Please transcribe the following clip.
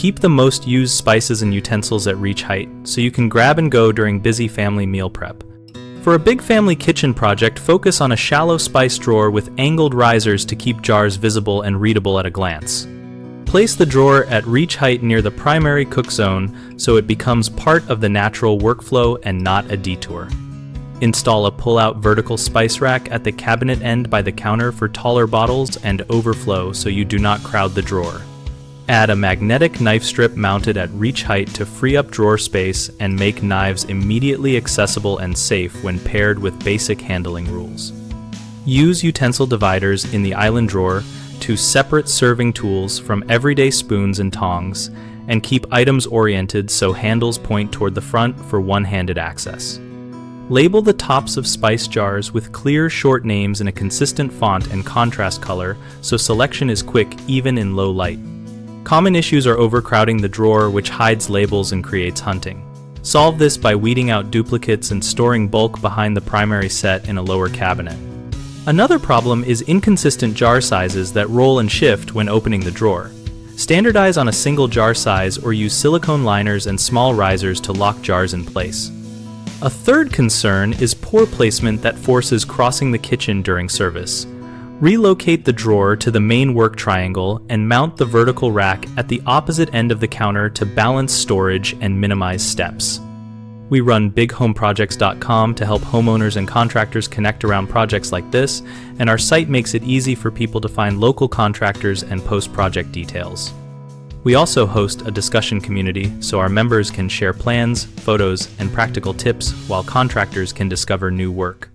Keep the most used spices and utensils at reach height, so you can grab and go during busy family meal prep. For a big family kitchen project, focus on a shallow spice drawer with angled risers to keep jars visible and readable at a glance. Place the drawer at reach height near the primary cook zone so it becomes part of the natural workflow and not a detour. Install a pull-out vertical spice rack at the cabinet end by the counter for taller bottles and overflow so you do not crowd the drawer. Add a magnetic knife strip mounted at reach height to free up drawer space and make knives immediately accessible and safe when paired with basic handling rules. Use utensil dividers in the island drawer to separate serving tools from everyday spoons and tongs, and keep items oriented so handles point toward the front for one-handed access. Label the tops of spice jars with clear, short names in a consistent font and contrast color so selection is quick even in low light. Common issues are overcrowding the drawer, which hides labels and creates hunting. Solve this by weeding out duplicates and storing bulk behind the primary set in a lower cabinet. Another problem is inconsistent jar sizes that roll and shift when opening the drawer. Standardize on a single jar size or use silicone liners and small risers to lock jars in place. A third concern is poor placement that forces crossing the kitchen during service. Relocate the drawer to the main work triangle and mount the vertical rack at the opposite end of the counter to balance storage and minimize steps. We run bighomeprojects.com to help homeowners and contractors connect around projects like this, and our site makes it easy for people to find local contractors and post project details. We also host a discussion community so our members can share plans, photos, and practical tips while contractors can discover new work.